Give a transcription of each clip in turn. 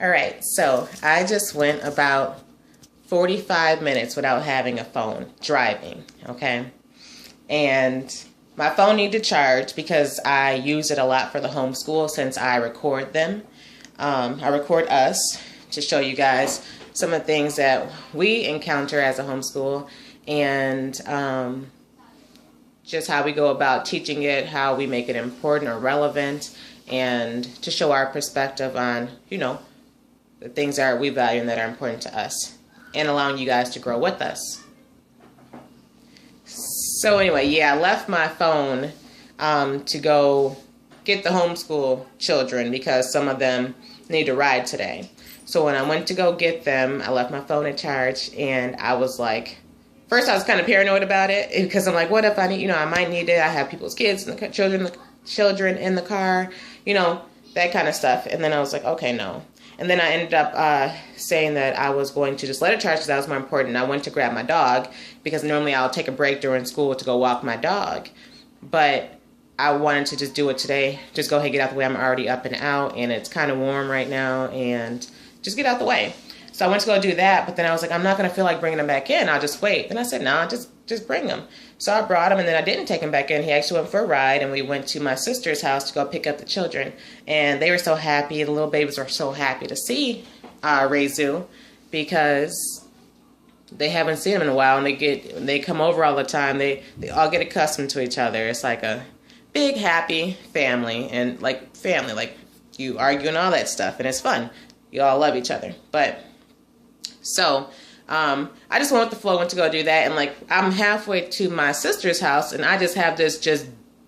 All right, so I just went about 45 minutes without having a phone driving, okay? And my phone needed to charge because I use it a lot for the homeschool since I record them. I record us to show you guys some of the things that we encounter as a homeschool and just how we go about teaching it, how we make it important or relevant, and to show our perspective on, the things that we value and that are important to us, and allowing you guys to grow with us. So anyway, yeah, I left my phone to go get the homeschool children because some of them need a ride today. So when I went to go get them, I left my phone in charge, and I was like, first I was kind of paranoid about it because I'm like, what if I need, I might need it. I have people's kids and the children in the car, that kind of stuff. And then I was like, okay, no. And then I ended up saying that I was going to just let it charge because that was more important. I went to grab my dog because normally I'll take a break during school to go walk my dog. But I wanted to just do it today. Just go ahead and get out the way. I'm already up and out, and it's kind of warm right now, and just get out the way. So I went to go do that, but then I was like, I'm not going to feel like bringing him back in. I'll just wait. Then I said, no, just bring him. So I brought him, and then I didn't take him back in. He actually went for a ride, and we went to my sister's house to go pick up the children. And they were so happy. The little babies were so happy to see Rezu because they haven't seen him in a while, and they come over all the time. They all get accustomed to each other. It's like a big, happy family, and like you argue and all that stuff, and it's fun. You all love each other. But so I just went with the flow, went to go do that, and like I'm halfway to my sister's house, and I just have this just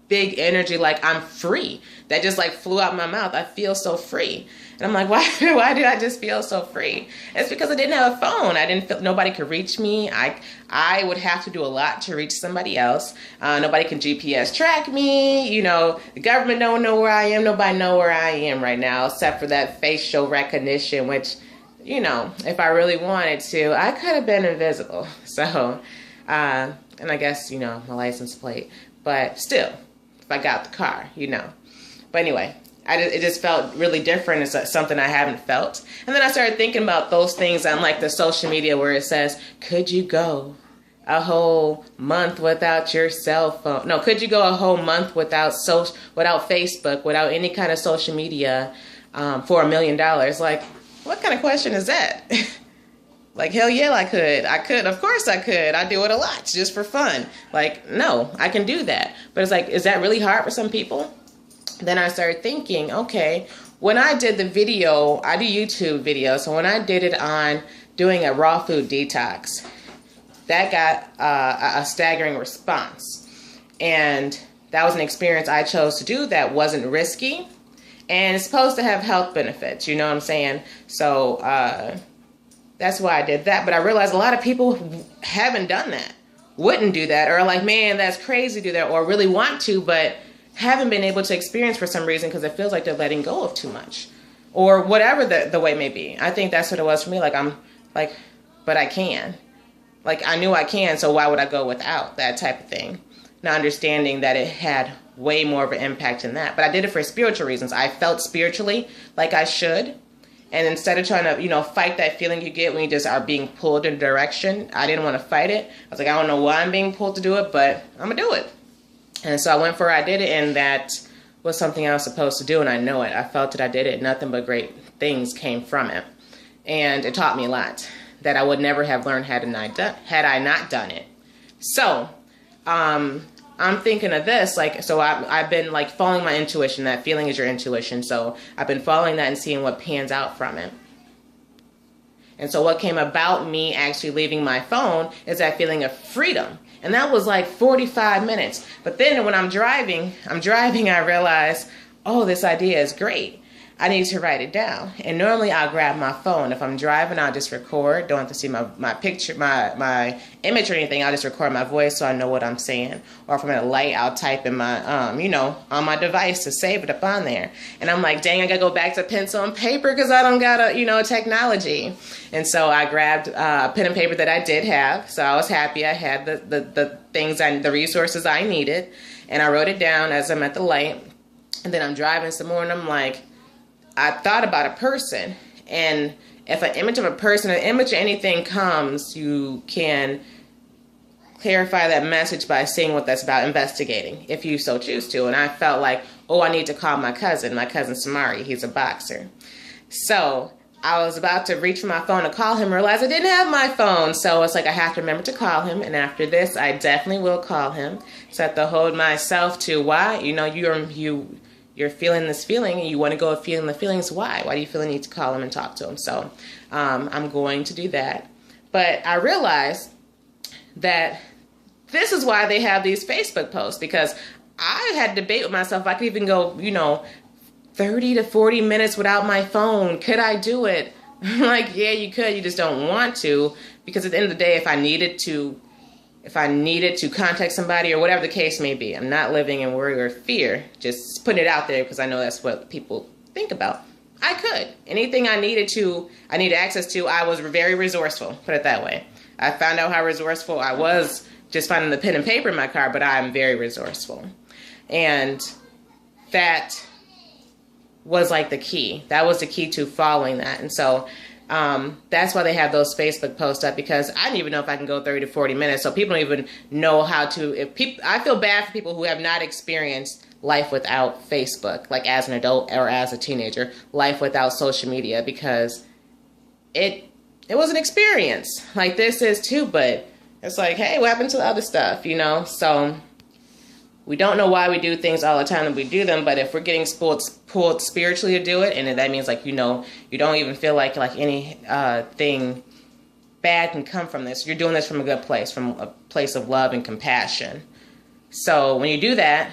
big energy, like I'm free. That just like flew out my mouth. I feel so free. And I'm like, why did I just feel so free? It's because I didn't have a phone. I didn't feel nobody could reach me. I would have to do a lot to reach somebody else. Nobody can GPS track me. The government don't know where I am. Nobody know where I am right now, except for that facial recognition, which, if I really wanted to, I could have been invisible. So, and I guess, my license plate, but still, if I got the car, But anyway, it just felt really different. It's something I haven't felt. And then I started thinking about those things on like the social media where it says, could you go a whole month without your cell phone? No, could you go a whole month without Facebook, without any kind of social media for $1 million? Like, what kind of question is that? Like, hell yeah, I could. Of course I could. I do it a lot just for fun. Like, no, I can do that. But it's like, is that really hard for some people? Then I started thinking, okay, when I did the video, I do YouTube videos. So when I did it on doing a raw food detox, that got a staggering response. And that was an experience I chose to do that wasn't risky. And it's supposed to have health benefits, you know what I'm saying? So that's why I did that. But I realized a lot of people haven't done that, wouldn't do that, or are like, man, that's crazy to do that, or really want to, but haven't been able to experience for some reason because it feels like they're letting go of too much, or whatever the way may be. I think that's what it was for me. Like, I'm like, but I can. Like, I knew I can, so why would I go without, that type of thing? Not understanding that it had way more of an impact than that. But I did it for spiritual reasons. I felt spiritually like I should. And instead of trying to, fight that feeling you get when you just are being pulled in a direction, I didn't want to fight it. I was like, I don't know why I'm being pulled to do it, but I'm going to do it. And so I went for it, I did it, and that was something I was supposed to do, and I know it. I felt it, I did it, nothing but great things came from it. And it taught me a lot that I would never have learned had I not done it. So, I'm thinking of this, like, so I've been like following my intuition. That feeling is your intuition. So I've been following that and seeing what pans out from it. And so what came about me actually leaving my phone is that feeling of freedom. And that was like 45 minutes. But then when I'm driving, I realize, oh, this idea is great. I need to write it down. And normally I'll grab my phone. If I'm driving, I'll just record. Don't have to see my picture, my image or anything. I'll just record my voice so I know what I'm saying. Or if I'm at a light, I'll type in my, on my device to save it up on there. And I'm like, dang, I gotta go back to pencil and paper because I don't got technology. And so I grabbed a pen and paper that I did have. So I was happy I had the things, the resources I needed. And I wrote it down as I'm at the light. And then I'm driving some more and I'm like, I thought about a person, And if an image of a person, an image of anything comes, you can clarify that message by seeing what that's about, investigating, if you so choose to. And I felt like, oh, I need to call my cousin Samari. He's a boxer. So I was about to reach for my phone to call him, realize I didn't have my phone. So it's like, I have to remember to call him. And after this, I definitely will call him. So I have to hold myself to why, you know, you're feeling this feeling and you want to go feeling the feelings. Why? Why do you feel the need to call him and talk to him? So I'm going to do that. But I realized that this is why they have these Facebook posts, because I had to debate with myself. I could even go, you know, 30 to 40 minutes without my phone. Could I do it? Like, yeah, you could. You just don't want to, because at the end of the day, if I needed to contact somebody or whatever the case may be, I'm not living in worry or fear, just putting it out there because I know that's what people think about. I could. Anything I needed access to, I was very resourceful, put it that way. I found out how resourceful I was just finding the pen and paper in my car, but I'm very resourceful. And that was like the key. That was the key to following that. And so that's why they have those Facebook posts up, because I don't even know if I can go 30 to 40 minutes. So people don't even know how to. I feel bad for people who have not experienced life without Facebook, like as an adult or as a teenager, life without social media, because it was an experience like this is too. But it's like, hey, what happened to the other stuff, you know? So we don't know why we do things all the time and we do them, but if we're getting pulled spiritually to do it, and that means, like, you know, you don't even feel like any thing bad can come from this. You're doing this from a good place, from a place of love and compassion. So when you do that,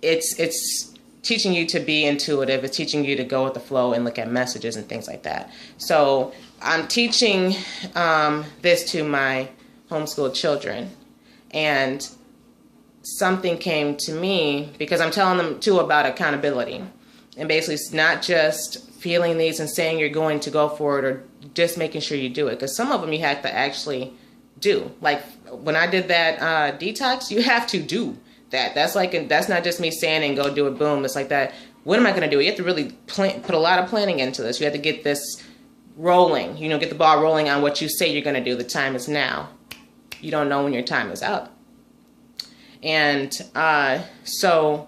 it's teaching you to be intuitive. It's teaching you to go with the flow and look at messages and things like that. So I'm teaching this to my homeschooled children, and something came to me because I'm telling them too about accountability, and basically it's not just feeling these and saying you're going to go for it, or just making sure you do it, because some of them you have to actually do. Like when I did that detox, you have to do that. That's not just me saying and go do it, boom. It's like that. What am I going to do? You have to really put a lot of planning into this. You have to get this rolling, you know, get the ball rolling on what you say you're going to do. The time is now. You don't know when your time is up. And so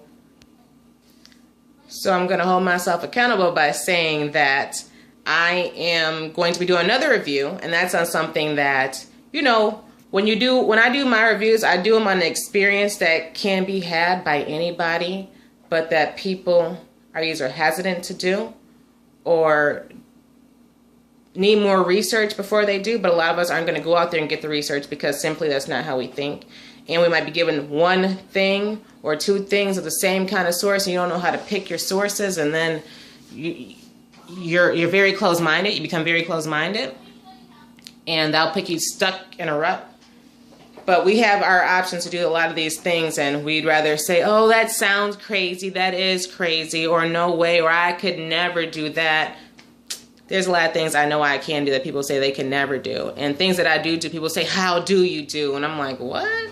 I'm going to hold myself accountable by saying that I am going to be doing another review, and that's on something that, you know, when I do my reviews, I do them on an experience that can be had by anybody, but that people are either hesitant to do or need more research before they do. But a lot of us aren't going to go out there and get the research, because simply that's not how we think. And we might be given one thing or two things of the same kind of source, and you don't know how to pick your sources, and then you're very closed-minded. You become very closed-minded, and that'll put you stuck in a rut. But we have our options to do a lot of these things, and we'd rather say, oh, that sounds crazy, that is crazy, or no way, or I could never do that. There's a lot of things I know I can do that people say they can never do. And things that I do, people say, how do you do? And I'm like, what?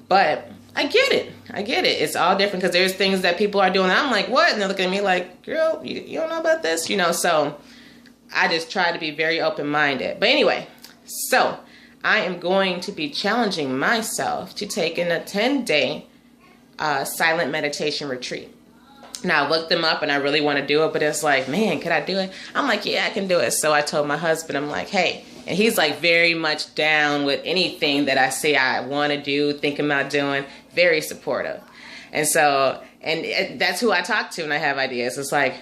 But I get it. I get it. It's all different, because there's things that people are doing. And I'm like, what? And they're looking at me like, girl, you don't know about this? You know, so I just try to be very open-minded. But anyway, so I am going to be challenging myself to take in a 10-day silent meditation retreat. Now, I looked them up and I really want to do it, but it's like, man, could I do it? I'm like, yeah, I can do it. So I told my husband, I'm like, hey, and he's like very much down with anything that I say I want to do, thinking about doing, very supportive. And so, and that's who I talk to when I have ideas. It's like,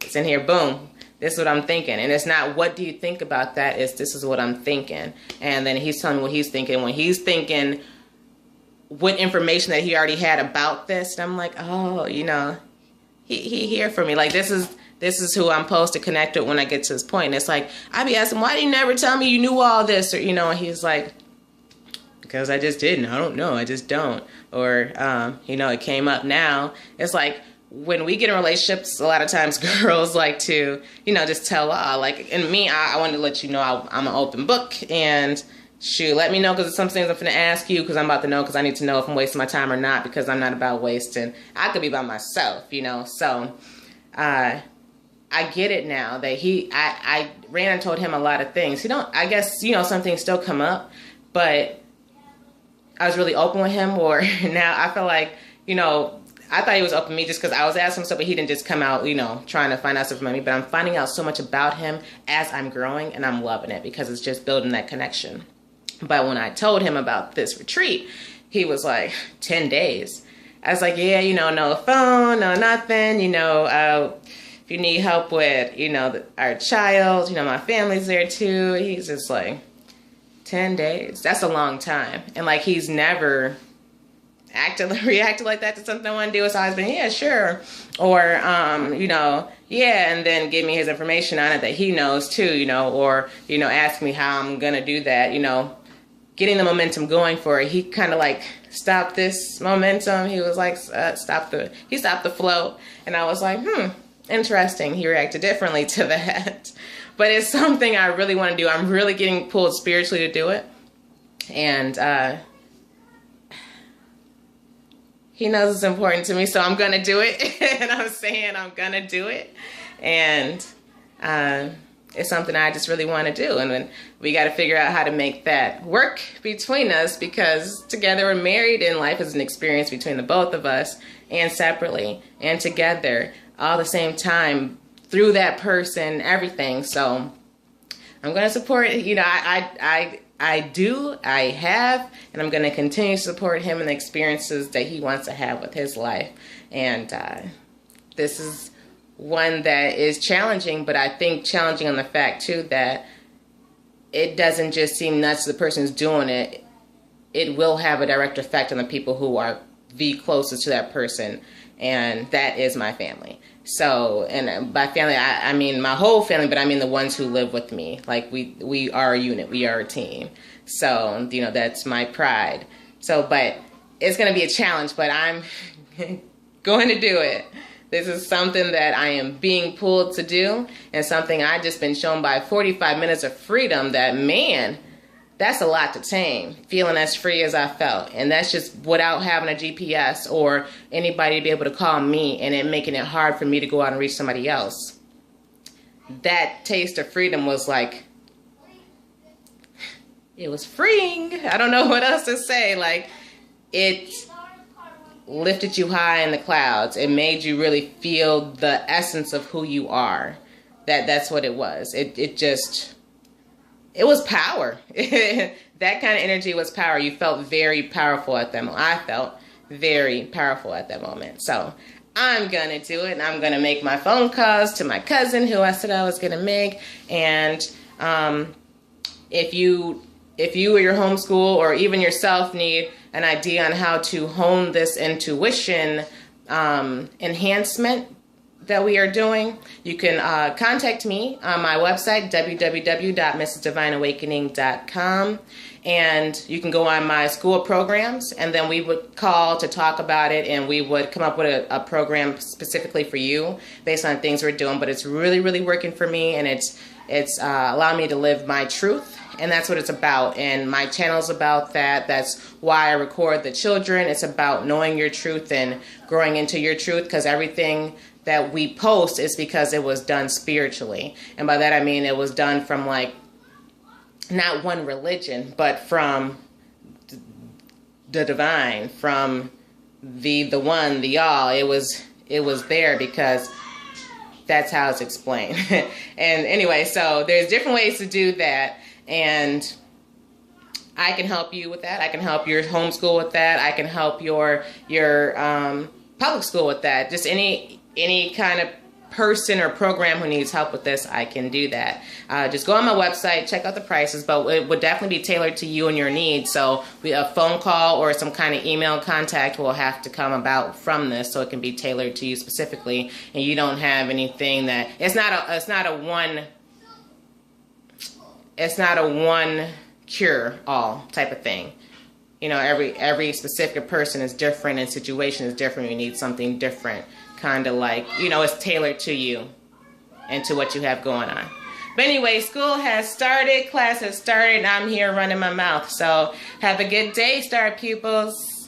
it's in here, boom, this is what I'm thinking. And it's not, what do you think about that? It's, this is what I'm thinking. And then he's telling me what he's thinking. When he's thinking what information that he already had about this, and I'm like, oh, you know, he here for me. Like, this is who I'm supposed to connect with when I get to this point. And it's like, I be asking, why did you never tell me you knew all this? Or, you know, and he's like, because I just didn't. I don't know. I just don't. Or, you know, it came up now. It's like, when we get in relationships, a lot of times girls like to, you know, just tell all. Like, and me, I wanted to let you know I'm an open book. And shoot, let me know, because it's some things I'm going to ask you, because I'm about to know, because I need to know if I'm wasting my time or not, because I'm not about wasting. I could be by myself, you know. So I get it now that I ran and told him a lot of things. I guess, some things still come up, but I was really open with him, or now I feel like, I thought he was open with me just because I was asking him stuff, but he didn't just come out, trying to find out stuff from me. But I'm finding out so much about him as I'm growing, and I'm loving it because it's just building that connection. But when I told him about this retreat, he was like, 10 days. I was like, yeah, no phone, no nothing, if you need help with, our child, my family's there too. He's just like, 10 days. That's a long time. And like, he's never reacted like that to something I want to do. It's always been, yeah, sure. Or, yeah, and then give me his information on it that he knows too, or, ask me how I'm going to do that, getting the momentum going for it. He kind of like stopped this momentum. He was like, he stopped the flow. And I was like, interesting. He reacted differently to that. But it's something I really want to do. I'm really getting pulled spiritually to do it. And, he knows it's important to me, so I'm going to do it. And I'm saying I'm going to do it. And it's something I just really want to do. And then we got to figure out how to make that work between us, because together we're married and life is an experience between the both of us, and separately and together all the same time through that person, everything. So I'm going to support, I have, and I'm going to continue to support him in the experiences that he wants to have with his life. And this is one that is challenging, but I think challenging on the fact too that it doesn't just seem nuts to the person who's doing it. It will have a direct effect on the people who are the closest to that person, and that is my family. So, and by family, I mean my whole family, but I mean the ones who live with me. Like we are a unit, we are a team. So, that's my pride. So, but it's going to be a challenge, but I'm going to do it. This is something that I am being pulled to do, and something I just been shown by 45 minutes of freedom that, man, that's a lot to tame, feeling as free as I felt. And that's just without having a GPS or anybody to be able to call me, and it making it hard for me to go out and reach somebody else. That taste of freedom was like, it was freeing. I don't know what else to say. Like, it lifted you high in the clouds. It made you really feel the essence of who you are. That's what it was. It was power. That kind of energy was power. You felt very powerful at that moment. I felt very powerful at that moment. So I'm going to do it, and I'm going to make my phone calls to my cousin who I said I was going to make. And if you or your homeschool or even yourself need an idea on how to hone this intuition enhancement that we are doing, you can contact me on my website, www.mrs.divineawakening.com, and you can go on my school programs, and then we would call to talk about it, and we would come up with a program specifically for you based on things we're doing. But it's really, really working for me, and it's allowing me to live my truth. And that's what it's about. And my channel's about that. That's why I record the children. It's about knowing your truth and growing into your truth, because everything that we post is because it was done spiritually. And by that I mean it was done from, like, not one religion, but from the divine, from the one, the all. It was there because that's how it's explained. And anyway, so there's different ways to do that. And I can help you with that. I can help your homeschool with that. I can help your public school with that. Just any kind of person or program who needs help with this, I can do that. Just go on my website, check out the prices, but it would definitely be tailored to you and your needs. So a phone call or some kind of email contact will have to come about from this, so it can be tailored to you specifically, and you don't have anything that it's not a one cure all type of thing. Every specific person is different and situation is different. You need something different, kind of like, it's tailored to you and to what you have going on. But anyway, school has started, class has started, and I'm here running my mouth. So have a good day, Star Pupils.